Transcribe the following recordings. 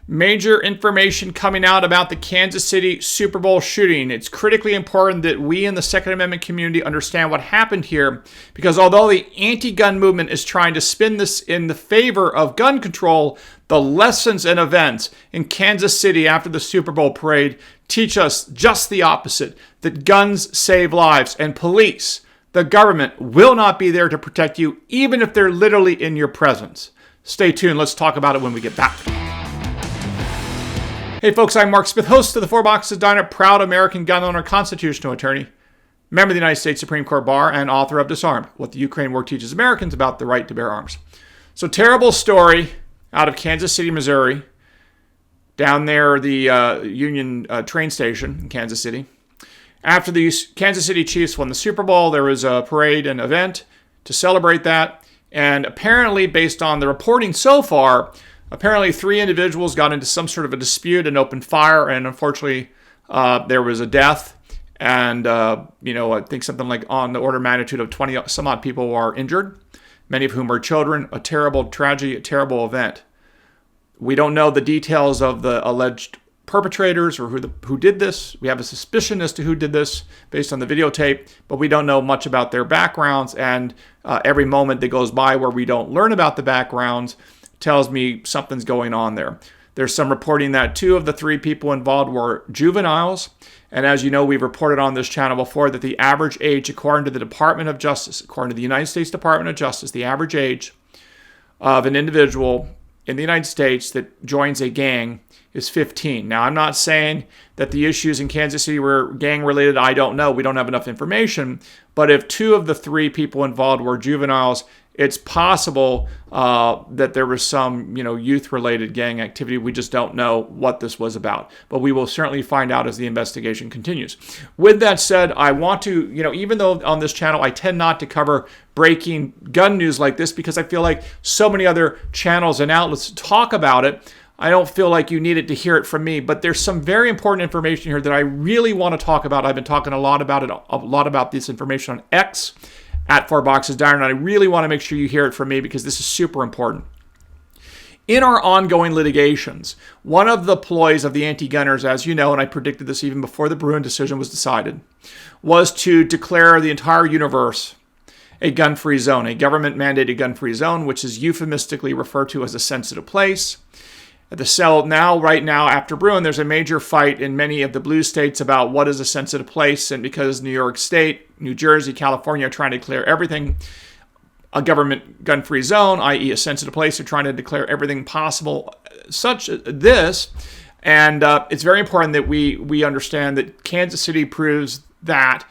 Major information coming out about the Kansas City Super Bowl shooting. It's critically important that we in the Second Amendment community understand what happened here, because although the anti-gun movement is trying to spin this in the favor of gun control, the lessons and events in Kansas City after the Super Bowl parade teach us just the opposite, that guns save lives, and police, the government, will not be there to protect you, even if they're literally in your presence. Stay tuned. Let's talk about it when we get back. Hey folks, I'm Mark Smith, host of the Four Boxes Diner, proud American gun owner, constitutional attorney, member of the United States Supreme Court Bar, and author of Disarmed, What the Ukraine War Teaches Americans About the Right to Bear Arms. So, terrible story out of Kansas City, Missouri, down there, the Union train station in Kansas City. After the Kansas City Chiefs won the Super Bowl, there was a parade and event to celebrate that. And apparently, based on the reporting so far, apparently 3 individuals got into some sort of a dispute and opened fire. And unfortunately, there was a death. And, I think something like on the order of magnitude of 20 some odd people are injured, many of whom are children. A terrible tragedy, a terrible event. We don't know the details of the alleged perpetrators or who did this. We have a suspicion as to who did this based on the videotape, but we don't know much about their backgrounds. And every moment that goes by where we don't learn about the backgrounds tells me something's going on there. There's some reporting that 2 of the 3 people involved were juveniles. And as you know, we've reported on this channel before that the average age, according to the Department of Justice, according to the United States Department of Justice, the average age of an individual in the United States that joins a gang is 15. Now, I'm not saying that the issues in Kansas City were gang-related. I don't know. We don't have enough information. But if 2 of the 3 people involved were juveniles, it's possible that there was some, youth-related gang activity. We just don't know what this was about. But we will certainly find out as the investigation continues. With that said, I want to, even though on this channel I tend not to cover breaking gun news like this because I feel like so many other channels and outlets talk about it, I don't feel like you needed to hear it from me, but there's some very important information here that I really want to talk about. I've been talking a lot about this information on X at Four Boxes Diner, and I really want to make sure you hear it from me because this is super important. In our ongoing litigations, one of the ploys of the anti-gunners, as you know, and I predicted this even before the Bruin decision was decided, was to declare the entire universe a gun-free zone, a government-mandated gun-free zone, which is euphemistically referred to as a sensitive place. Right now, after Bruin, there's a major fight in many of the blue states about what is a sensitive place. And because New York State, New Jersey, California are trying to declare everything a government gun-free zone, i.e. a sensitive place, they're trying to declare everything possible such this. And it's very important that we understand that Kansas City proves that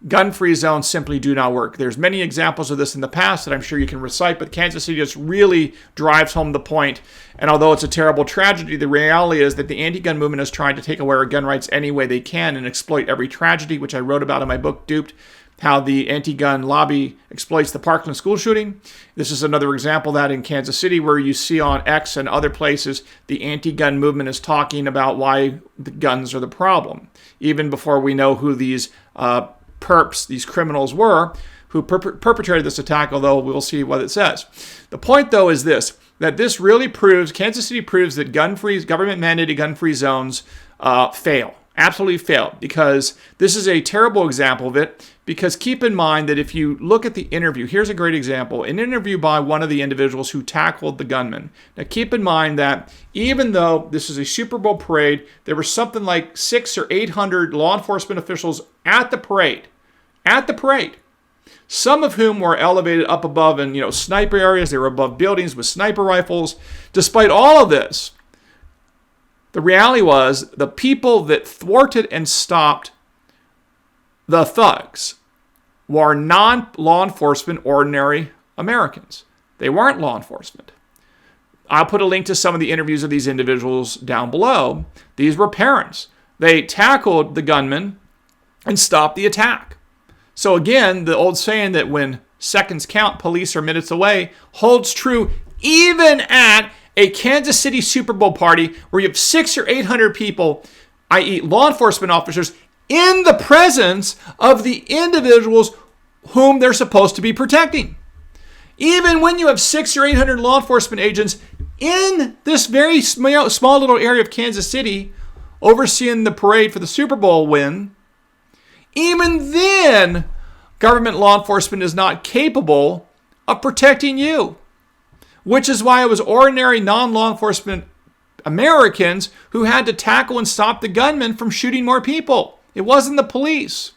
gun-free zones simply do not work. There's many examples of this in the past that I'm sure you can recite, but Kansas City just really drives home the point. And although it's a terrible tragedy, the reality is that the anti-gun movement is trying to take away our gun rights any way they can and exploit every tragedy, which I wrote about in my book, Duped, how the anti-gun lobby exploits the Parkland school shooting. This is another example of that in Kansas City, where you see on X and other places, the anti-gun movement is talking about why the guns are the problem, even before we know who these perps, these criminals were who perpetrated this attack, although we'll see what it says. The point, though, is this, that this really proves, Kansas City proves that government-mandated gun-free zones fail, absolutely fail, because this is a terrible example of it, because keep in mind that if you look at the interview, here's a great example, an interview by one of the individuals who tackled the gunman. Now keep in mind that even though this is a Super Bowl parade, there were something like 600 or 800 law enforcement officials at the parade, some of whom were elevated up above in sniper areas. They were above buildings with sniper rifles. Despite all of this, the reality was the people that thwarted and stopped the thugs were non-law enforcement, ordinary Americans. They weren't law enforcement. I'll put a link to some of the interviews of these individuals down below. These were parents. They tackled the gunman and stopped the attack. So again, the old saying that when seconds count, police are minutes away, holds true even at a Kansas City Super Bowl party where you have 600 or 800 people, i.e. law enforcement officers, in the presence of the individuals whom they're supposed to be protecting. Even when you have 600 or 800 law enforcement agents in this very small little area of Kansas City, overseeing the parade for the Super Bowl win, even then, government law enforcement is not capable of protecting you. Which is why it was ordinary non-law enforcement Americans who had to tackle and stop the gunman from shooting more people. It wasn't the police.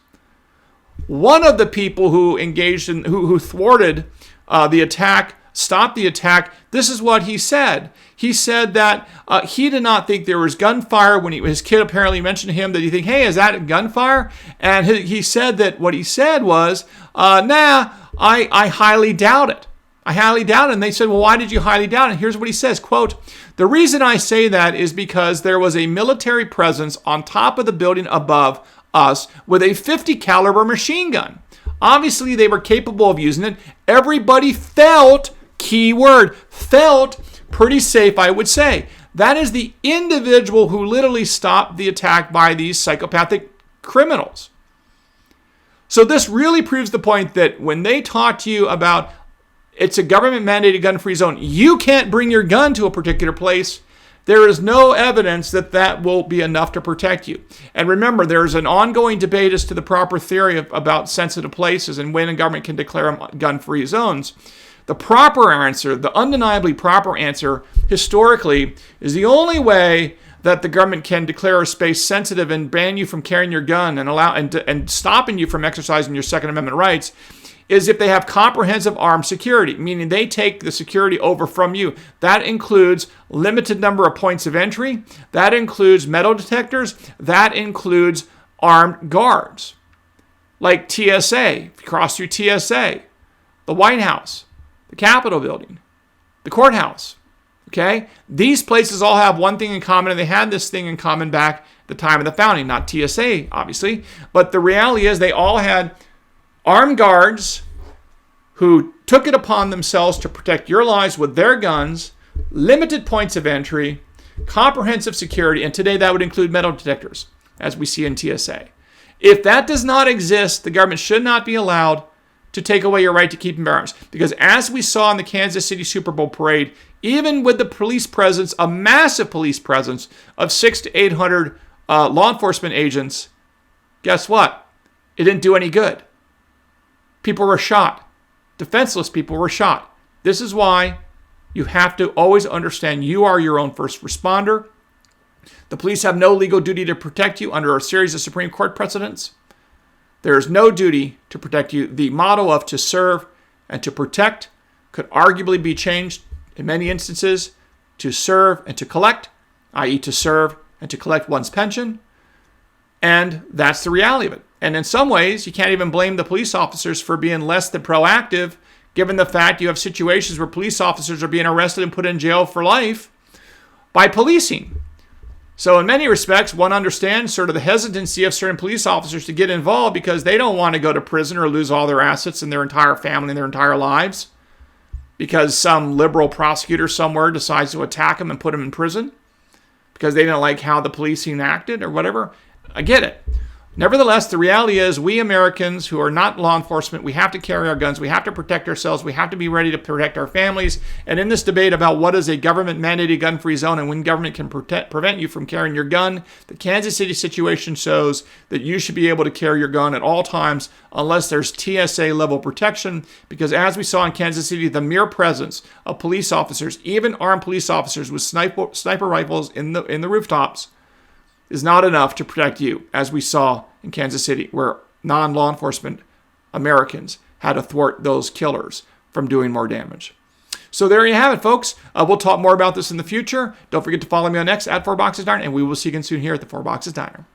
One of the people who engaged in, who thwarted the attack, stopped the attack, this is what he said. He said that he did not think there was gunfire when his kid apparently mentioned to him that he think, hey, is that gunfire? And he said that what he said was, I highly doubt it. I highly doubt it. And they said, well, why did you highly doubt it? And here's what he says, quote, the reason I say that is because there was a military presence on top of the building above us with a 50 caliber machine gun. Obviously, they were capable of using it. Everybody felt, key word, felt pretty safe, I would say. That is the individual who literally stopped the attack by these psychopathic criminals. So this really proves the point that when they talk to you about it's a government-mandated gun-free zone, you can't bring your gun to a particular place. There is no evidence that that will be enough to protect you. And remember, there's an ongoing debate as to the proper theory about sensitive places and when a government can declare them gun-free zones. The proper answer, the undeniably proper answer, historically, is the only way that the government can declare a space sensitive and ban you from carrying your gun and allow and stopping you from exercising your Second Amendment rights is if they have comprehensive armed security, meaning they take the security over from you. That includes limited number of points of entry. That includes metal detectors. That includes armed guards, like TSA, if you cross through TSA, the White House, the Capitol building, the courthouse. Okay? These places all have one thing in common, and they had this thing in common back at the time of the founding. Not TSA, obviously, but the reality is they all had armed guards who took it upon themselves to protect your lives with their guns, limited points of entry, comprehensive security, and today that would include metal detectors, as we see in TSA. If that does not exist, the government should not be allowed to take away your right to keep and bear arms. Because as we saw in the Kansas City Super Bowl parade, even with the police presence, a massive police presence of 600 to 800 law enforcement agents, guess what? It didn't do any good. People were shot. Defenseless people were shot. This is why you have to always understand you are your own first responder. The police have no legal duty to protect you under a series of Supreme Court precedents. There is no duty to protect you. The motto of to serve and to protect could arguably be changed in many instances to serve and to collect, i.e. to serve and to collect one's pension. And that's the reality of it. And in some ways, you can't even blame the police officers for being less than proactive, given the fact you have situations where police officers are being arrested and put in jail for life by policing. So in many respects, one understands sort of the hesitancy of certain police officers to get involved because they don't want to go to prison or lose all their assets and their entire family and their entire lives because some liberal prosecutor somewhere decides to attack them and put them in prison because they didn't like how the policing acted or whatever. I get it. Nevertheless, the reality is we Americans who are not law enforcement, we have to carry our guns, we have to protect ourselves, we have to be ready to protect our families. And in this debate about what is a government-mandated gun-free zone and when government can prevent you from carrying your gun, the Kansas City situation shows that you should be able to carry your gun at all times unless there's TSA-level protection, because as we saw in Kansas City, the mere presence of police officers, even armed police officers with sniper rifles in the rooftops, is not enough to protect you, as we saw in Kansas City, where non-law enforcement Americans had to thwart those killers from doing more damage. So there you have it, folks. We'll talk more about this in the future. Don't forget to follow me on X at 4Boxes Diner, and we will see you again soon here at the 4Boxes Diner.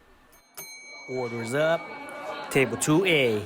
Orders up. Table 2A.